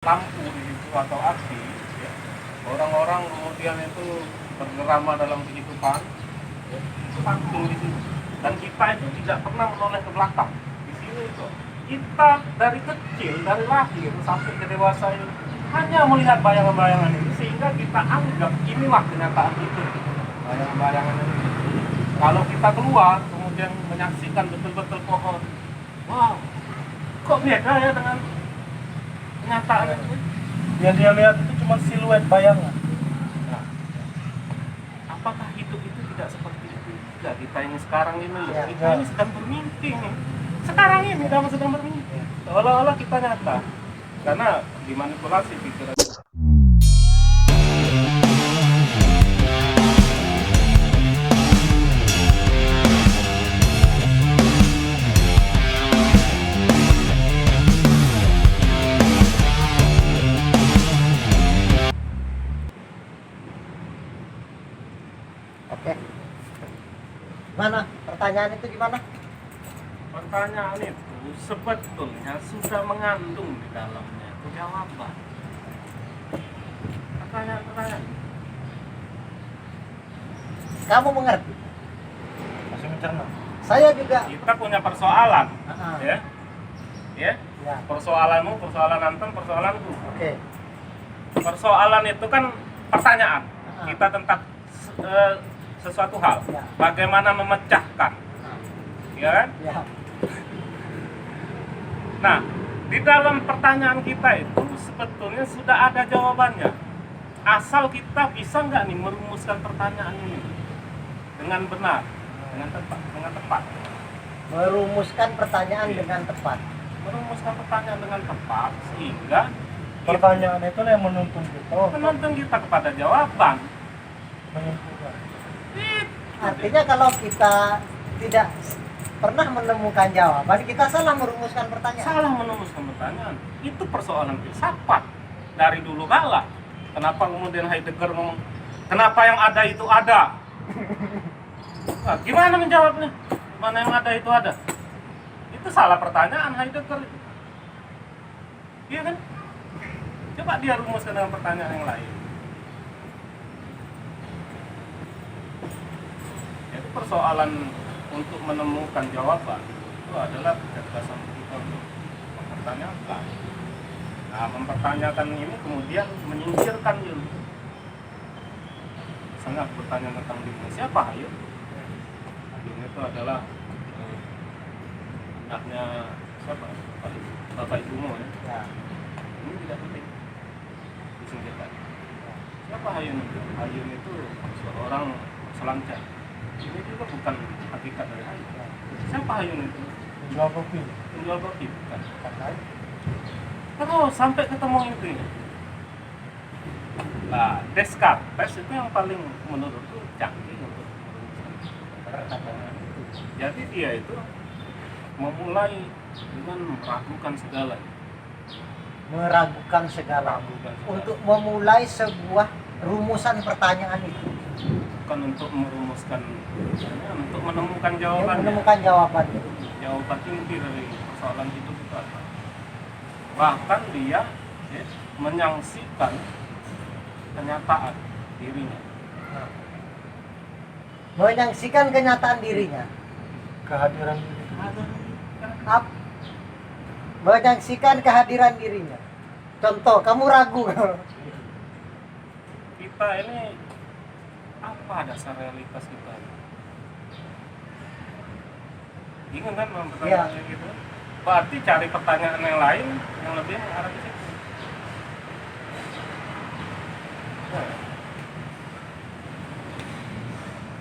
lampu di situ atau api, ya, orang-orang kemudian itu bergerama dalam kehidupan, ya, itu langsung di situ. Dan kita itu tidak pernah menoleh ke belakang. Di sini itu kita dari kecil, dari lahir sampai ke dewasa ini hanya melihat bayangan-bayangan ini, sehingga kita anggap inilah kenyataan itu, bayangan-bayangan ini. Kalau kita keluar kemudian menyaksikan betul-betul pohon, wow, kok beda ya dengan kenyataan itu. Yang dia lihat itu cuma siluet bayangan. Nah, apakah hidup itu tidak seperti itu? Tidak, kita ini sekarang ini loh, Ya, kita ya. ini sedang bermimpi nih. Sekarang ini sedang bermimpi. Seolah-olah kita nyata. Karena dimanipulasi pikiran. Oke. Mana? Pertanyaan itu gimana? Pertanyaan itu sebetulnya sudah mengandung di dalamnya itu jawaban. Pertanyaan-pertanyaan. Kamu mengerti? Masih mencerna. Saya juga. Kita punya persoalan, Ah, ya, ya. ya. Persoalanmu, persoalan Anton, persoalanku. Oke. Persoalan itu kan pertanyaan. Ah. Kita tentang sesuatu hal. Ya. Bagaimana memecahkan, ya kan? Ya. Nah, di dalam pertanyaan kita itu sebetulnya sudah ada jawabannya. Asal kita bisa nggak nih merumuskan pertanyaan ini dengan benar, dengan tepat. Merumuskan pertanyaan dengan tepat. Merumuskan pertanyaan dengan tepat sehingga Pertanyaan itu yang menuntun kita menuntun kita kepada jawaban. menyimpulkan. Artinya kalau kita tidak pernah menemukan jawaban, kita salah merumuskan pertanyaan. Salah merumuskan pertanyaan. Itu persoalan filsafat dari dulu kala. Kenapa kemudian Heidegger ngomong, kenapa yang ada itu ada? Nah, gimana menjawabnya? Mana yang ada itu ada? Itu salah pertanyaan Heidegger itu. Iya kan? Coba dia rumuskan dengan pertanyaan yang lain. Jadi persoalan untuk menemukan jawaban itu adalah kecerdasan kita untuk mempertanyakan. Nah, mempertanyakan ini kemudian menyingkirkan Yun. Misalnya aku bertanya tentang dirinya, siapa Hayun? Hayun itu adalah anaknya siapa? Bapak ibumu ya. Ya. Ini tidak penting disingkirkan. Siapa Hayun itu? Hayun itu seorang selancar. Ini juga bukan hakikat dari Hayun. Siapa Hayun itu? Menjual kopi. Penjual kopi bukan. Kan? Terus sampai ketemu intinya. Nah, Descartes itu yang paling menurutku canggih untuk merumuskan pertanyaan itu. Jadi dia itu memulai dengan meragukan segalanya. Meragukan segala. Meragukan segala. Untuk memulai sebuah rumusan pertanyaan itu. Bukan untuk merumuskan, untuk menemukan Dia jawabannya. menemukan jawaban. Jawaban inti dari persoalan hidup itu apa? Bahkan dia ya, menyaksikan kenyataan dirinya. Menyaksikan kenyataan dirinya. Kehadiran diri. Ap- Menyaksikan kehadiran dirinya. Contoh, kamu ragu. Kita ini apa dasar realitas kita? Bingung kan mempertanyakan Iya. gitu? Berarti cari pertanyaan yang lain yang lebih mengarah ke situ. Nah,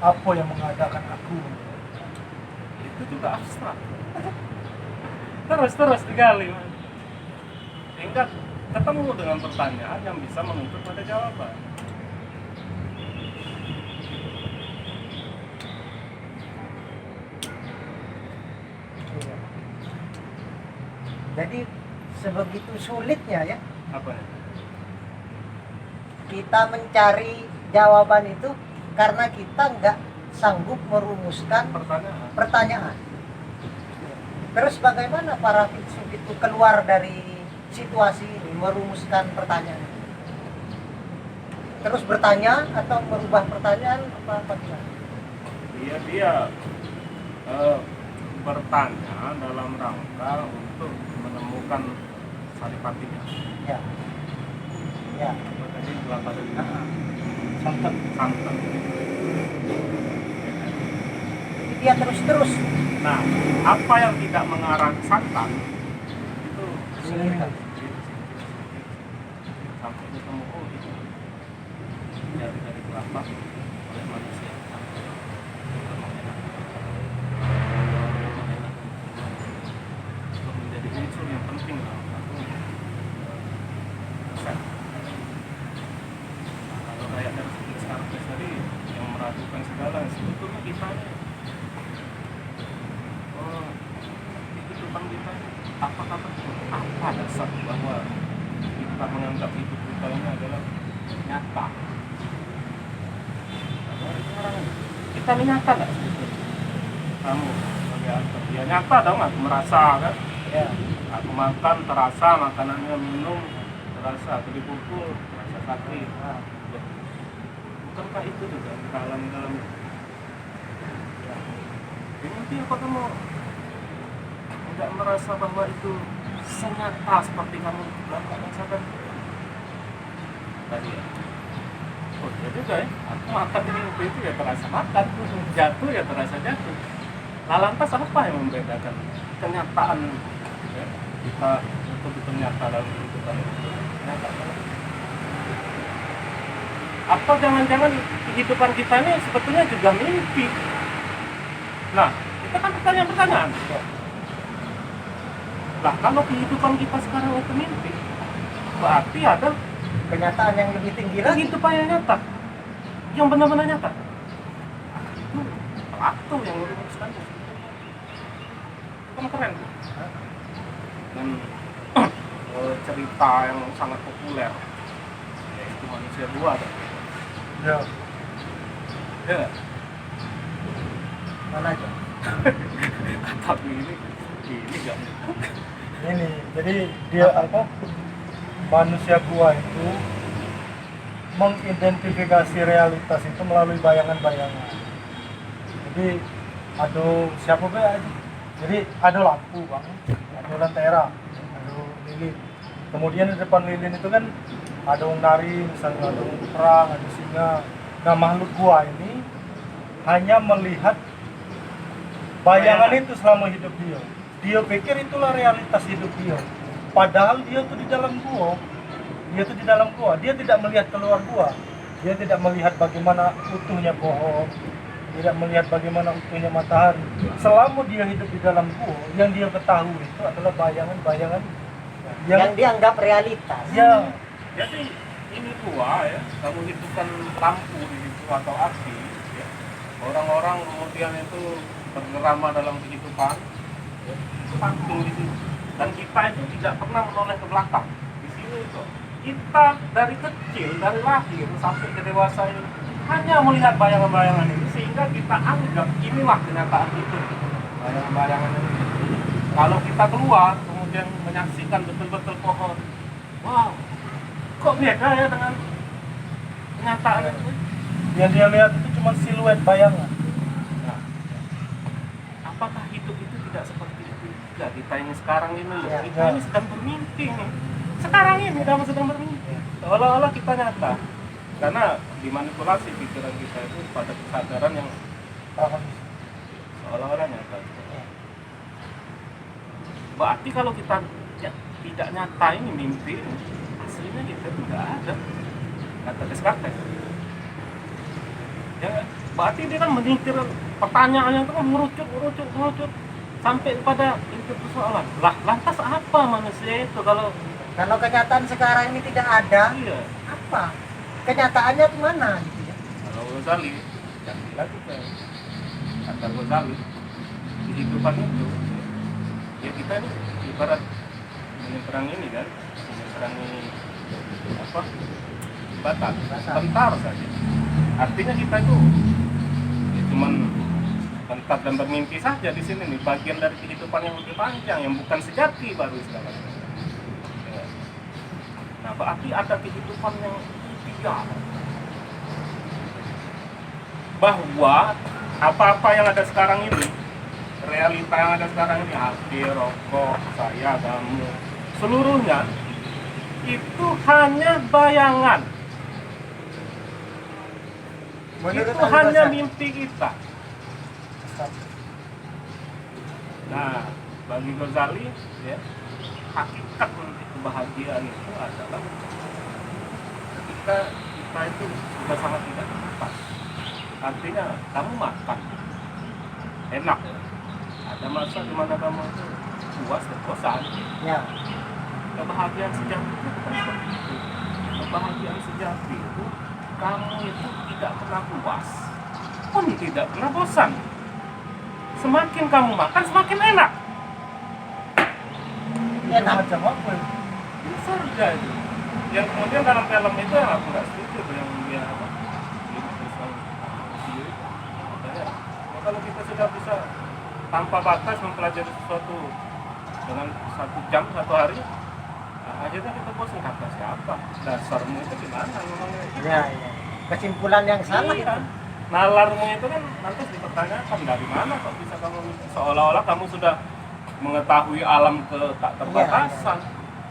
Apa yang mengadakan aku? itu juga abstrak. Terus digali, Mas. Sehingga ketemu dengan pertanyaan yang bisa menuntut pada jawaban. Jadi sebegitu sulitnya ya Apa ya? kita mencari jawaban itu karena kita nggak sanggup merumuskan Pertanyaan. pertanyaan. Terus bagaimana para filsuf itu keluar dari situasi ini, merumuskan pertanyaan ini? Terus bertanya atau merubah pertanyaan apa gimana? Dia bertanya dalam rangka untuk menemukan saripatinya. Ya. Ya. Tadi kelapa dari Santan. santan. Jadi dia terus-terus Nah, apa yang tidak mengarah ke santan itu Kesulitan. sampai ketemu itu dari kelapa oleh manusia. Untuk menjadi unsur yang penting dalam satu resep. Nah, kalau kayak dari segi Skarpes tadi yang meragukan segala, sebetulnya kita ini di kehidupan kita ini apakah betul apa dasar bahwa kita menganggap hidup kita ini adalah nyata? Kita ini nyata nggak sebetulnya? Kamu sebagai aktor, ya nyata dong, aku merasa kan, ya. aku makan terasa, makanannya minum terasa, aku dipukul terasa sakit. Nah, Ya. Bukankah itu juga kita alami dalam hidup? Ya. Jadi nanti apa kamu tidak merasa bahwa itu senyata seperti kamu dalam keadaan sadar tadi ya? Oh iya juga ya, aku makan ini waktu itu ya terasa makan, jatuh ya terasa jatuh. Nah lantas apa yang membedakan kenyataan ya, kita betul-betul nyata dalam kehidupan itu? Nyata dalam. Apa jangan-jangan kehidupan kita ini sebetulnya juga mimpi? Nah, itu kan pertanyaan-pertanyaan. Nah, kalau kehidupan kita sekarang itu mimpi, berarti ada kenyataan yang lebih tinggi lagi. kehidupan yang nyata, yang benar-benar nyata. Itu Plato yang merumuskan itu. Itu kan keren. Dan cerita yang sangat populer, yaitu manusia dua. Ya. Ya nggak? Mana aja? Tapi ini nggak. Ini jadi dia apa? Manusia gua itu mengidentifikasi realitas itu melalui bayangan-bayangan. Jadi ada siapa be aja. Jadi ada lampu bang, ada lentera, ada lilin. Kemudian di depan lilin itu kan ada yang nari, misalnya ada yang perang, ada singa. Nah makhluk gua ini hanya melihat bayangan itu selama hidup dia. Dia pikir itulah realitas hidup dia. Padahal dia tuh di dalam gua. Dia tuh di dalam gua. Dia tidak melihat keluar gua. Dia tidak melihat bagaimana utuhnya pohon. Tidak melihat bagaimana utuhnya matahari. Selama dia hidup di dalam gua, yang dia ketahui itu adalah bayangan-bayangan Yang dianggap realitas. ya, Jadi ini gua ya, kamu hidupkan lampu di situ atau api, ya. Orang-orang kemudian itu bergerama dalam kehidupan, ya, itu patung di situ. Dan kita itu tidak pernah menoleh ke belakang. Di sini itu kita dari kecil, dari lahir sampai ke dewasa ini hanya melihat bayangan-bayangan ini sehingga kita anggap inilah kenyataan itu. Bayangan-bayangan ini. Kalau kita keluar kemudian menyaksikan betul-betul pohon, wow, kok beda ya dengan kenyataan itu? yang dia lihat itu cuma siluet bayangan. Nah, apakah hidup itu tidak seperti itu juga kita ini sekarang ini? Ya, Kita ya. ini sedang bermimpi nih. Sekarang ini kamu sedang bermimpi. Seolah-olah kita nyata. Karena dimanipulasi pikiran kita itu pada kesadaran yang seolah-olah nyata. Berarti kalau kita tidak nyata ini mimpi ini, aslinya kita tidak ada. Kata Descartes. Ya, berarti dia kan menyingkir pertanyaannya itu kan merucut sampai pada inti persoalan. Lah, lantas apa manusia itu kalau Kenyataan sekarang ini tidak ada, iya? apa? Kenyataannya kemana? Gitu ya? Kalau Ghazali, yang lagi kata Ghazali, kehidupan itu, ya kita ini ibarat menyeberang ini kan, menyeberangi apa? Batas, bentar saja. Artinya kita itu ya cuman bentar dan bermimpi saja di sini nih, bagian dari kehidupan yang lebih panjang yang bukan sejati baru sekarang. Ya. berarti ada kehidupan yang ideal. Bahwa apa-apa yang ada sekarang ini, realita yang ada sekarang ini, HP, rokok, saya, kamu, seluruhnya itu hanya bayangan. Menurut Itu Anda, hanya Ustaz? mimpi kita. Nah, bagi Ghazali, ya, hakikat untuk kebahagiaan itu adalah ketika kita itu sudah sangat tidak nafas. Artinya kamu makan enak, ada masa di mana kamu itu puas dan bosan. Ya. Kebahagiaan sejati itu bukan seperti itu. Kebahagiaan sejati itu kamu itu tidak pernah puas pun tidak pernah bosan. Semakin kamu makan semakin enak. Enak. Macam apa ya? Ini surga itu. Yang kemudian dalam film itu yang aku nggak setuju tuh, yang dia apa? Universal Studio itu. Makanya, ya kalau kita sudah bisa tanpa batas mempelajari sesuatu dengan 1 jam 1 hari, nah, akhirnya kita bosan kata siapa? Dasarmu itu gimana memangnya? Ya, ya. Kesimpulan yang salah Iya. itu. Nalarmu itu kan nanti dipertanyakan dari mana kok bisa kamu seolah-olah kamu sudah mengetahui alam ke tak terbatasan.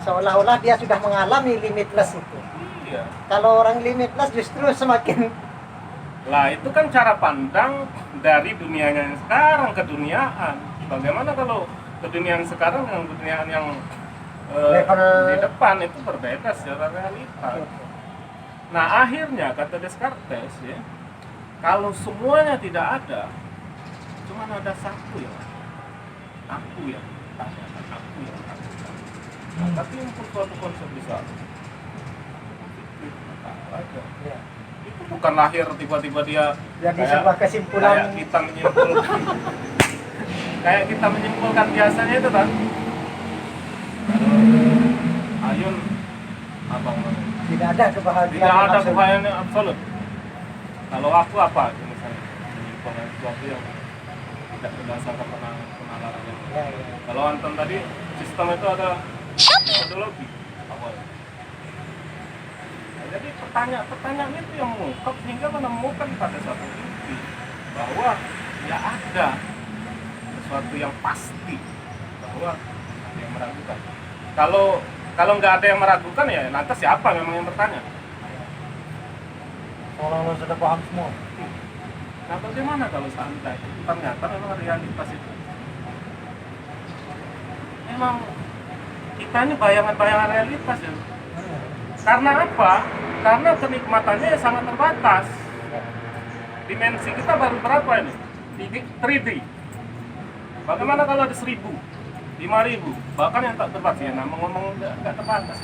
Seolah-olah dia sudah mengalami limitless itu. Iya. Kalau orang limitless justru semakin Lah itu kan cara pandang dari dunianya yang sekarang ke duniaan. Bagaimana kalau keduniaan sekarang dengan keduniaan yang Level- di depan itu berbeda secara realita. Nah akhirnya kata Descartes ya, kalau semuanya tidak ada, cuma ada satu yang ada. Aku yang tanyakan, aku yang tanyakan. Nah, tapi untuk suatu konsep besar, aja. ya, Itu bukan lahir tiba-tiba dia jadi kayak- sebuah kesimpulan kayak kita menyimpulkan kayak kita menyimpulkan biasanya itu kan Ayun apa namanya? tidak ada kebahagiaan. Tidak ada absolut. kebahagiaan yang absolut. Kalau aku apa misalnya menyimpulkan sesuatu yang tidak berdasarkan penalaran yang Ya, ya. kalau Anton tadi sistem itu ada metodologi awal. Nah, jadi pertanyaan itu yang mengungkap hingga menemukan pada suatu inti bahwa ya ada sesuatu yang pasti, bahwa ada yang meragukan. Kalau nggak ada yang meragukan ya lantas siapa memang yang bertanya? Seolah-olah sudah paham semua. Nah bagaimana kalau santai? Ternyata memang realitas itu memang kita ini bayangan-bayangan realitas ya. Karena apa? Karena kenikmatannya ya sangat terbatas. Dimensi kita baru berapa ini? 3D. Bagaimana kalau ada 1000, 5000, bahkan yang tak terbatas ya, ngomong nggak terbatas.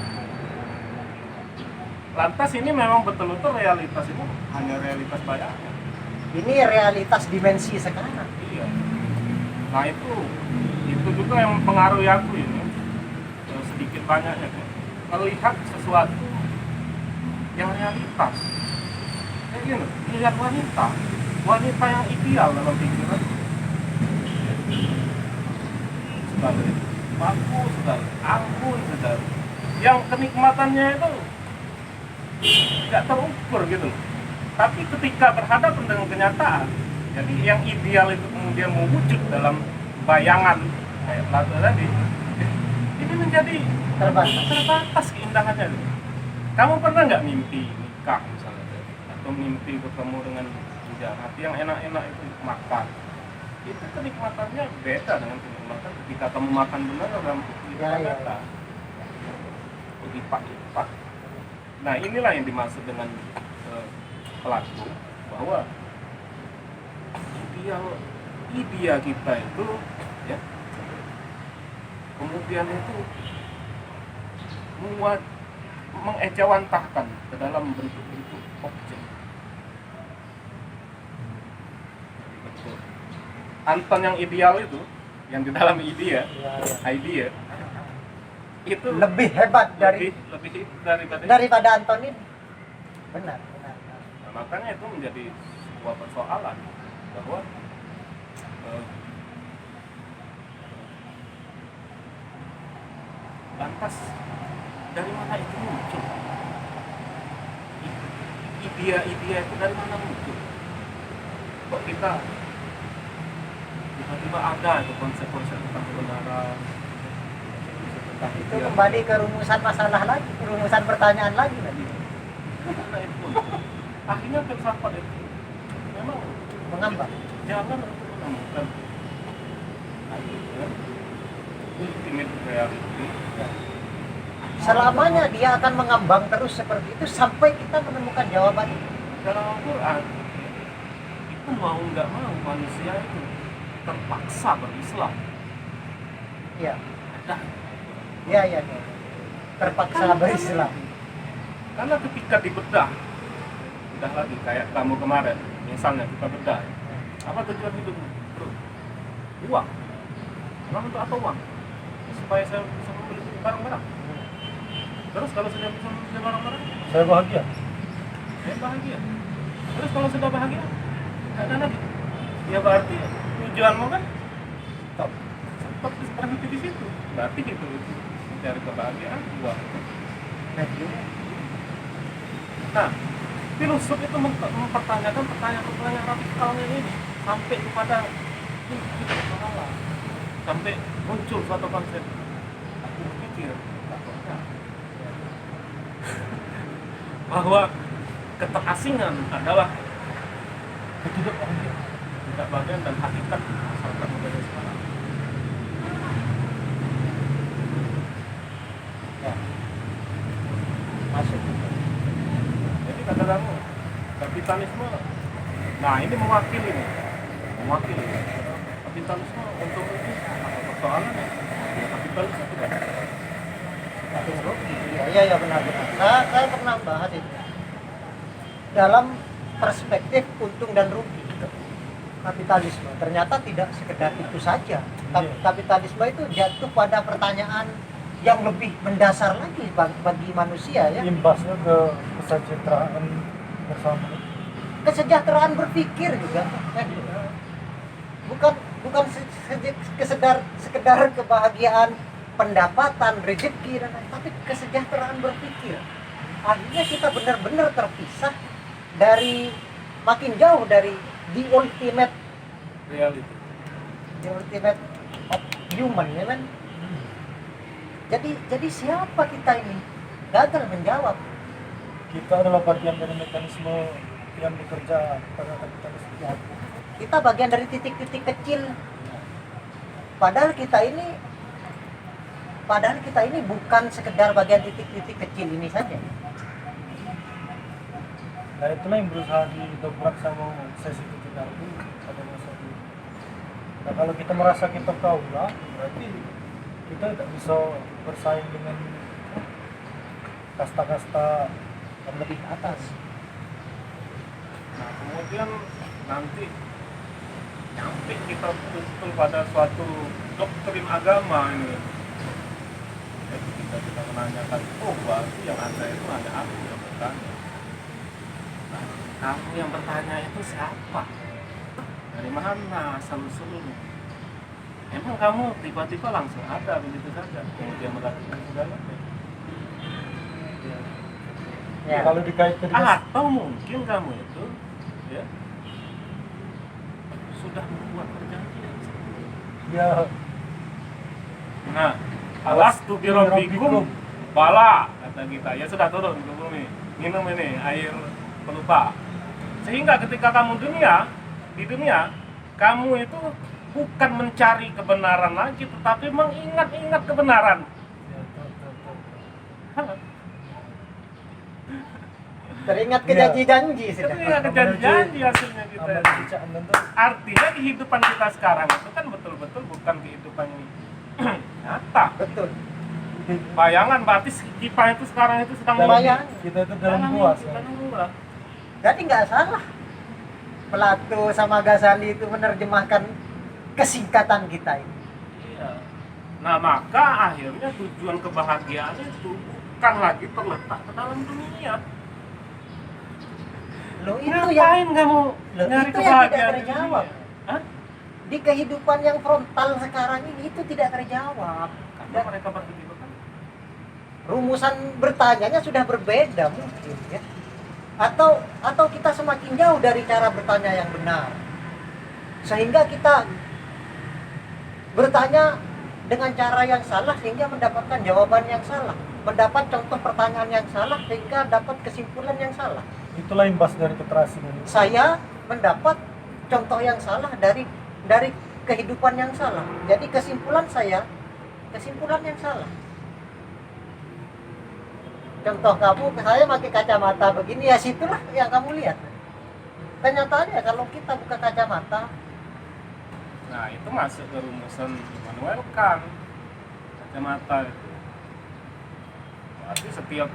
Lantas ini memang betul-betul realitas ini hanya realitas bayangan. Ini realitas dimensi sekarang. Iya. Nah itu juga yang mempengaruhi aku ini sedikit banyaknya kan. Melihat sesuatu yang realitas. Kayak gini, lihat wanita yang ideal dalam pikiran. Sekali, bagus sekali, anggun sekali. Yang kenikmatannya itu nggak terukur gitu loh. Tapi ketika berhadapan dengan kenyataan, jadi yang ideal itu kemudian mewujud dalam bayangan kayak Plato tadi, ini menjadi terbatas keindahannya. Kamu pernah nggak mimpi nikah misalnya, atau mimpi bertemu dengan bujang hati yang enak-enak itu makan? Itu kenikmatannya beda dengan kenikmatan ketika kamu makan benar dalam kehidupan nyata. Lipat-lipat. Nah inilah yang dimaksud dengan Plato, bahwa ideal kita itu ya kemudian itu mengejawantahkan ke dalam bentuk-bentuk objek. Betul. Anton yang ideal itu, yang di dalam idea itu Lebih hebat lebih daripada Anton ini. Benar. Nah, makanya itu menjadi sebuah persoalan bahwa lantas dari mana itu muncul? Idea itu dari mana muncul? Kok kita tiba-tiba ada itu konsep-konsep tentang kebenaran, tentang Itu kembali ke rumusan masalah lagi, rumusan pertanyaan lagi nanti. Karena itu muncul. Akhirnya filsafat itu memang Mengambang. jangan untuk menemukan ultimate reality. Selamanya dia akan mengambang terus seperti itu sampai kita menemukan jawaban itu. Dalam Al-Quran itu mau nggak mau manusia itu terpaksa berislam. Iya. Ada. Iya. Terpaksa berislam. Karena ketika dibedah, udah lagi kayak kamu kemarin, misalnya kita bedah, apa tujuan hidupmu? Bro, uang. Emang untuk apa uang? Supaya saya bisa membeli barang-barang. Terus kalau sudah bisa membeli barang-barang, Saya bahagia. saya bahagia. Terus kalau sudah bahagia, nggak ada lagi. Ya berarti tujuanmu kan Stop. berhenti di situ. Berarti gitu, mencari kebahagiaan uang. Nah, dia Nah, filosof itu mempertanyakan pertanyaan radikalnya ini sampai kepada hidup salah, sampai muncul suatu konsep. Aku berpikir bahwa keterasingan adalah ketidakbahagiaan, tidak bagian dan hakikat masyarakat modern sekarang. ya. Masuk. Jadi kata kamu, kapitalisme, nah ini mewakili kapitalisme untuk ini apa persoalannya? Ya, kapitalisme tidak. Iya benar. Saya pernah bahas itu dalam perspektif untung dan rugi kapitalisme. Ternyata tidak sekedar itu saja. Kapitalisme itu jatuh pada pertanyaan yang lebih mendasar lagi bagi manusia ya. Imbasnya ke kesejahteraan bersama. Kesejahteraan berpikir juga. Bukan sekedar kebahagiaan pendapatan, rezeki dan lain, tapi kesejahteraan berpikir. Akhirnya kita benar-benar terpisah dari makin jauh dari the ultimate Reality. of human ya kan. Jadi siapa kita ini? Gagal menjawab. Kita adalah bagian dari mekanisme yang bekerja pada kapitalisme. Ya, kita bagian dari titik-titik kecil. Padahal kita ini bukan sekedar bagian titik-titik kecil ini saja. Nah itulah yang berusaha didobrak sama sesi ketika itu pada masa itu. Nah kalau kita merasa kita kaulah, berarti kita tidak bisa bersaing dengan kasta-kasta Yang lebih atas. Nah, kemudian nanti sampai kita betul pada suatu doktrin agama ini. Jadi kita menanyakan, oh berarti yang ada itu hanya aku yang bertanya. Nah, kamu yang bertanya itu siapa? Dari mana asal-usulnya? Emang kamu tiba-tiba langsung ada begitu saja, kemudian melakukan segalanya? Ya. Kalau dikaitkan dengan Atau mungkin kamu itu ya sudah membuat perjanjian. ya Nah, alastu birabbikum bala kata kita. Ya sudah turun ke bumi. Minum ini air pelupa. Sehingga ketika kamu di dunia, kamu itu bukan mencari kebenaran lagi, tetapi mengingat-ingat kebenaran. Teringat janji-janji sudah. Ketika janji hasilnya kita. amal bacaan tentu Artinya kehidupan kita sekarang itu kan betul-betul bukan kehidupan yang nyata. Betul. Bayangan berarti kita itu sekarang itu sedang Bayang. kita itu dalam gua dalam gua. Jadi nggak salah Plato sama Ghazali itu menerjemahkan kesingkatan kita ini. Iya. Nah, maka akhirnya tujuan kebahagiaan itu bukan lagi terletak ke dalam dunia. Loh itu Ngapain kamu Loh, nyari itu yang kebahagiaan tidak di terjawab. dunia? Hah? di kehidupan yang frontal sekarang ini itu tidak terjawab. Karena mereka berpikir kan rumusan bertanyanya sudah berbeda mungkin ya. Atau kita semakin jauh dari cara bertanya yang benar. Sehingga kita bertanya dengan cara yang salah sehingga mendapatkan jawaban yang salah, mendapat contoh pertanyaan yang salah sehingga dapat kesimpulan yang salah. Itulah imbas dari keterasingan itu. Saya mendapat contoh yang salah dari kehidupan yang salah. Jadi kesimpulan yang salah. Contoh saya pakai kacamata begini, ya situlah yang kamu lihat. Kenyataannya kalau kita buka kacamata, Nah, itu masuk ke rumusan Immanuel Kant, kacamata itu. Berarti setiap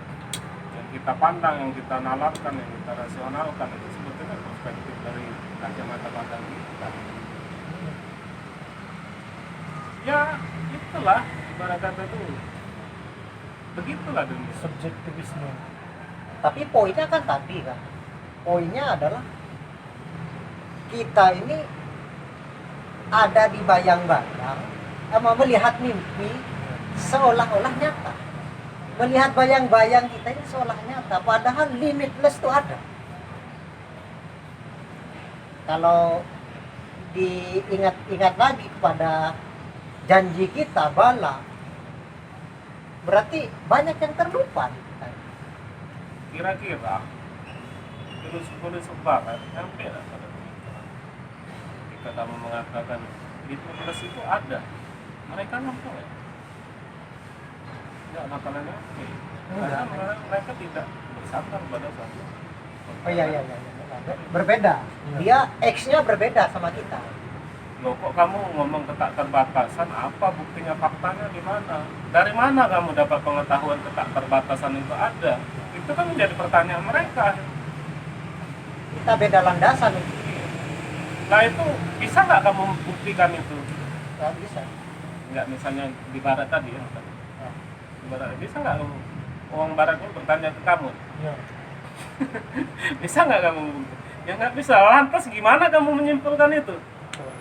yang kita pandang, yang kita nalarkan, yang kita rasionalkan itu sebetulnya perspektif dari kacamata pandang kita. Ya, itulah ibarat kata itu. Begitulah dunia. Subjektivisme. tapi poinnya kan tadi kan. Poinnya adalah kita ini ada di bayang-bayang, melihat mimpi seolah-olah nyata. Melihat bayang-bayang kita ini seolah nyata, padahal limitless itu ada. Kalau diingat-ingat lagi kepada janji kita bala, berarti banyak yang terlupa. Kira-kira filosof barat sampai lah pada pemikiran. Ketika kamu mengatakan limitless itu ada, mereka mampu ya? Tidak makanannya oke. Karena mereka tidak bersandar pada satu. Oh iya. Berbeda. Dia X-nya berbeda sama kita. Loh, kok kamu ngomong keterbatasan? Apa buktinya, faktanya di mana? Dari mana kamu dapat pengetahuan keterbatasan itu ada? Itu kan menjadi pertanyaan mereka. Kita beda landasan. Nah itu bisa nggak kamu buktikan itu? Nggak bisa. Nggak, misalnya di barat tadi ya. Di barat bisa nggak kamu? Orang baratnya bertanya ke kamu. Ya. Bisa nggak kamu? Ya nggak bisa. Lantas gimana kamu menyimpulkan itu?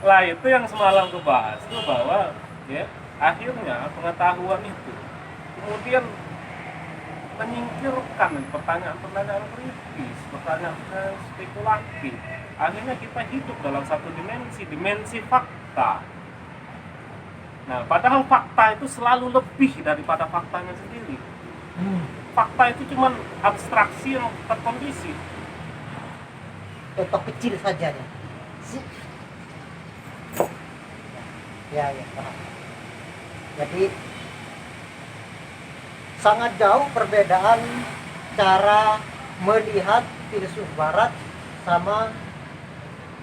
Lah itu yang semalam aku bahas itu bahwa ya akhirnya pengetahuan itu kemudian menyingkirkan pertanyaan-pertanyaan kritis, pertanyaan spekulatif. Akhirnya kita hidup dalam satu dimensi fakta. Nah, padahal fakta itu selalu lebih daripada faktanya sendiri. Fakta itu cuma abstraksi yang terkondisi. Contoh kecil saja ya. Ya, paham. Jadi sangat jauh perbedaan cara melihat filsuf barat sama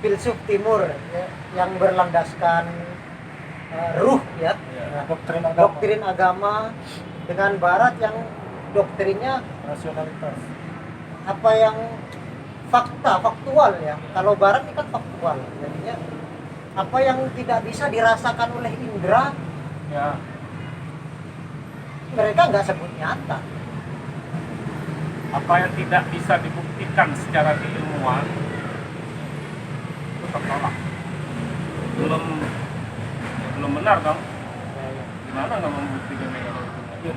filsuf timur ya, yang berlandaskan ruh ya, doktrin agama dengan barat yang doktrinnya Rasionalitas. apa yang faktual ya. Kalau barat ini kan faktual, jadinya apa yang tidak bisa dirasakan oleh indera Ya, mereka nggak sebut nyata. apa yang tidak bisa dibuktikan secara keilmuan itu tertolak. Belum benar dong. Gimana nggak membuktikan kalau itu? Ya,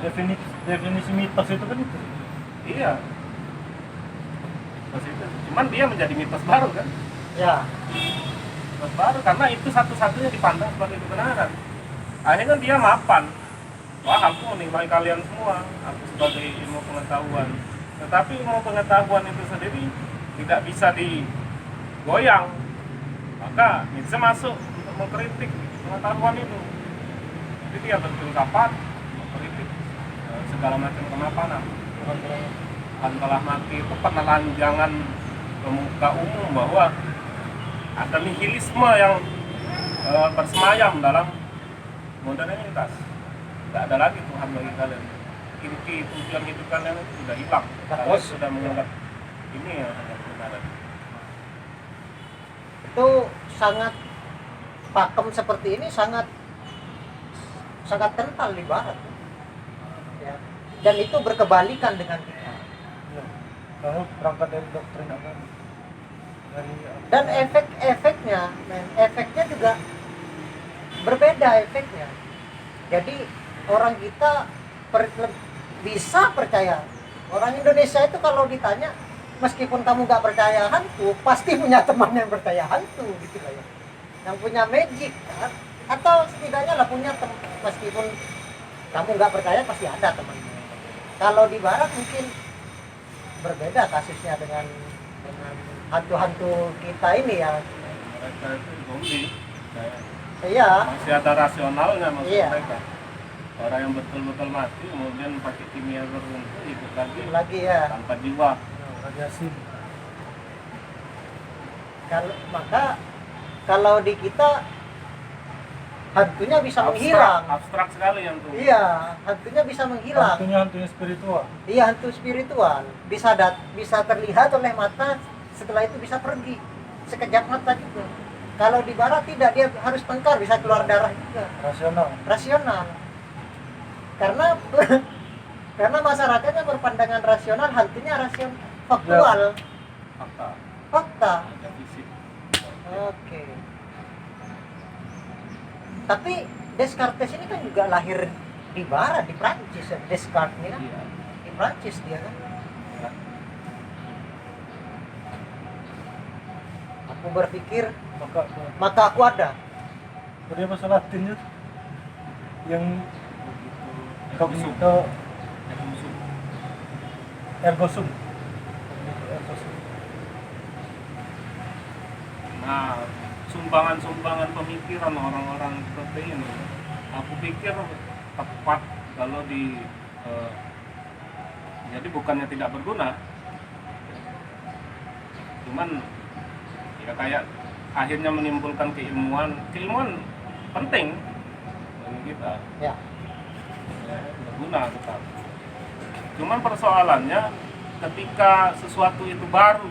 definisi mitos itu kan itu. Iya. Mitos itu. Cuman dia menjadi mitos baru kan? Ya, Mitos baru karena itu satu-satunya dipandang sebagai kebenaran. Akhirnya dia mapan. Wah, aku menilai kalian semua, aku sebagai ilmu pengetahuan. Tetapi ilmu pengetahuan itu sendiri tidak bisa digoyang. Maka Nietzsche masuk untuk mengkritik pengetahuan itu. Jadi dia berfilsafat, mengkritik segala macam kemapanan. Tuhan telah mati itu penelanjangan ke muka umum bahwa ada nihilisme yang bersemayam dalam modernitas. Tidak ada lagi Tuhan bagi kalian. Inti tujuan hidup kalian itu sudah hilang. Kalian sudah menganggap ini yang hanya kebenaran. itu sangat pakem seperti ini sangat kental di barat ya. Dan itu berkebalikan dengan kita. Ya. Lalu berangkat dari doktrin agama. Dan efeknya juga berbeda efeknya. Jadi orang kita bisa percaya. Orang Indonesia itu kalau ditanya, meskipun kamu nggak percaya hantu, pasti punya teman yang percaya hantu gitu lah ya. Yang punya magic kan? Atau setidaknya lah punya meskipun kamu nggak percaya pasti ada temannya. Kalau di barat mungkin berbeda kasusnya dengan hantu-hantu kita ini ya. Mereka itu zombie. Iya. Masih ada rasionalnya maksud Iya. mereka. Orang yang betul-betul mati kemudian pakai kimia tertentu hidup lagi Ya. tanpa jiwa. Radiasi. Maka kalau di kita hantunya bisa menghilang. Abstrak sekali yang tuh. Iya, hantunya bisa menghilang. Hantunya spiritual. Iya, hantu spiritual. Bisa terlihat oleh mata, setelah itu bisa pergi. Sekejap mata juga. Kalau di barat tidak, dia harus tengkar, bisa keluar darah juga. Rasional. Karena masyarakatnya berpandangan rasional, hantunya rasional, faktual. Fakta. Ada fisik. Oke. Tapi Descartes ini kan juga lahir di barat, di Prancis ya. Descartes ini kan Iya. di Prancis dia kan. Aku berpikir maka aku ada. Dia bahasa Latinnya yang Begitu. cognito Musuh. ergo sum. Nah, sumbangan-sumbangan pemikiran orang-orang seperti ini, aku pikir tepat kalau jadi bukannya tidak berguna, cuman ya kayak akhirnya menimbulkan keilmuan penting bagi kita, Ya. berguna tetap. Cuman persoalannya ketika sesuatu itu baru,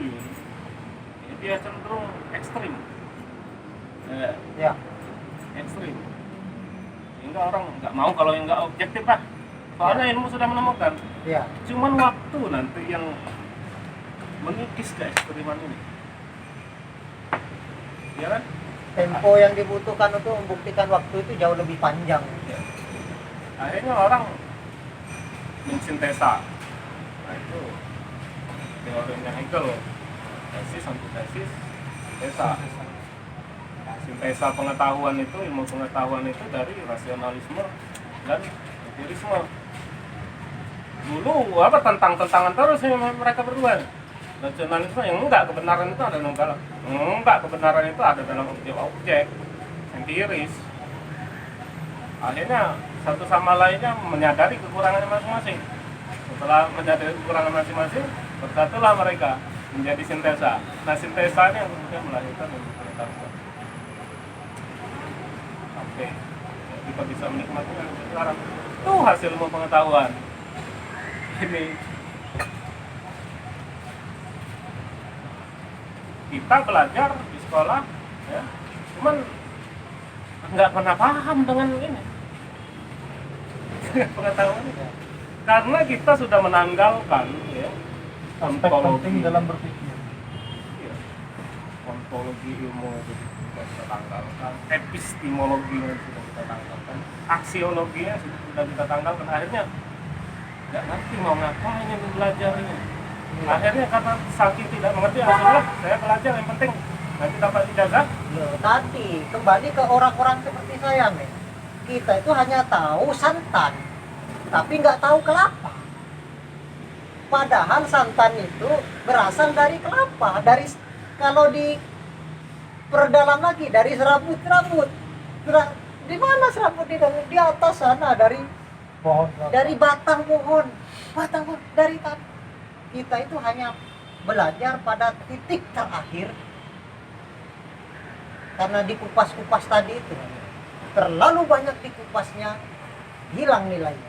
ya, dia cenderung ekstrim. Ya. Ekstrim. Sehingga orang nggak mau kalau yang nggak objektif lah. Soalnya ilmu sudah menemukan. Ya. Cuman waktu nanti yang mengikis ke ekstriman ini. Ya kan? Tempo yang dibutuhkan untuk membuktikan waktu itu jauh lebih panjang. Ya. Akhirnya orang mensintesa. Nah itu teorinya Hegel. Tesis, antitesis, sintesa. Nah, sintesa pengetahuan itu, ilmu pengetahuan itu dari rasionalisme dan empirisme. Dulu tentang-tentangan terus mereka berdua. Rasionalisme yang enggak, kebenaran itu ada dalam kebenaran itu ada dalam objek empiris. Akhirnya satu sama lainnya menyadari kekurangannya masing-masing. Setelah menyadari kekurangan masing-masing, bersatulah mereka menjadi sintesa. Nah, sintesa ini yang kemudian melahirkan ilmu pengetahuan. Sampai kita bisa menikmati sekarang. Itu hasil ilmu pengetahuan. Ini kita belajar di sekolah, ya, cuman nggak pernah paham dengan ini pengetahuan ini. Karena kita sudah menanggalkan, ya, Aspek penting dalam berpikir. ya, ontologi ilmu itu sudah kita tanggalkan, epistemologinya sudah kita tanggalkan, aksiologinya sudah kita tanggalkan. Akhirnya nggak ngerti mau ngapain yang belajar ini. Akhirnya karena saking tidak mengerti, alhamdulillah saya belajar, yang penting nanti dapat ijazah. Tadi kembali ke orang-orang seperti saya, men. Kita itu hanya tahu santan, tapi nggak tahu kelapa. Padahal santan itu berasal dari kelapa. Kalau perdalam lagi dari serabut-serabut. Di mana serabut di atas sana dari Pohon. batang pohon. Dari tadi. Kita itu hanya belajar pada titik terakhir. Karena dikupas-kupas tadi itu terlalu banyak dikupasnya, hilang nilainya.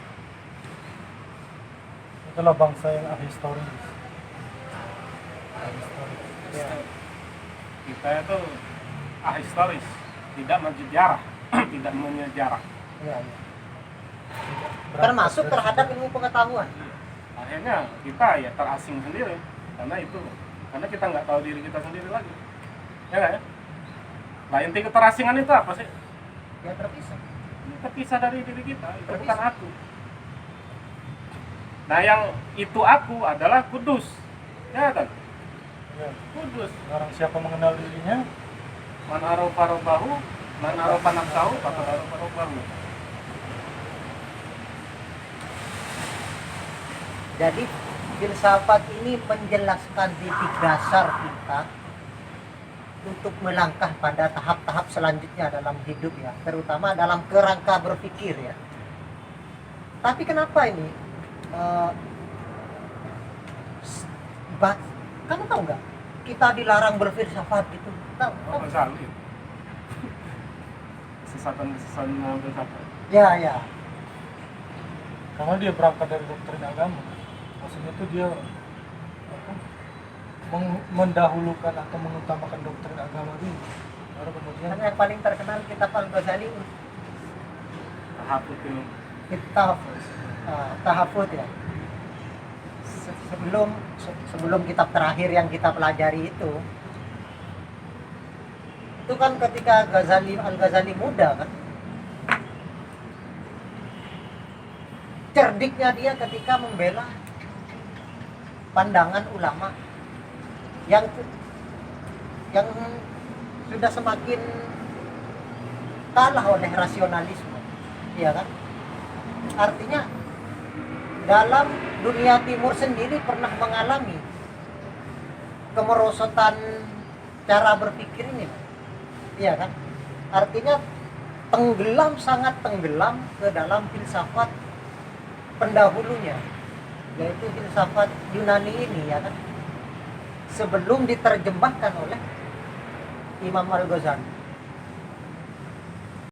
Itulah bangsa yang ahistoris. Ya. Kita itu ahistoris, tidak menyejarah, tidak menyejarah. Ya, ya. Termasuk terhadap ilmu pengetahuan. Akhirnya kita ya terasing sendiri karena kita nggak tahu diri kita sendiri lagi, ya nggak ya? Nah, inti keterasingan itu apa sih? Ya terpisah. Ini terpisah dari diri kita, itu bukan aku. Nah, yang itu aku adalah kudus. Ya kan? Ya. Kudus. Barang siapa mengenal dirinya, Man arafa rabbahu, man arafa nafsahu, faqad arafa rabbahu. Jadi filsafat ini menjelaskan titik dasar kita untuk melangkah pada tahap-tahap selanjutnya dalam hidup ya, terutama dalam kerangka berpikir ya. Tapi kenapa ini? Kamu tahu nggak? Kita dilarang berfilsafat gitu. Tahu? Oh, Ghazali. Kesesatan filsafat. Ya, ya. karena dia berangkat dari doktrin agama. Maksudnya itu dia apa, mendahulukan atau mengutamakan doktrin agama dulu. Baru kemudian Karena yang paling terkenal kitab Al-Ghazali Tahafut itu. Tahafut ya. Sebelum kitab terakhir yang kita pelajari itu kan ketika Al-Ghazali muda kan, cerdiknya dia ketika membela pandangan ulama yang sudah semakin kalah oleh rasionalisme, iya kan? Artinya dalam dunia timur sendiri pernah mengalami kemerosotan cara berpikir ini, iya kan? Artinya sangat tenggelam ke dalam filsafat pendahulunya, yaitu filsafat Yunani ini, ya kan? Sebelum diterjemahkan oleh Imam Al-Ghazali.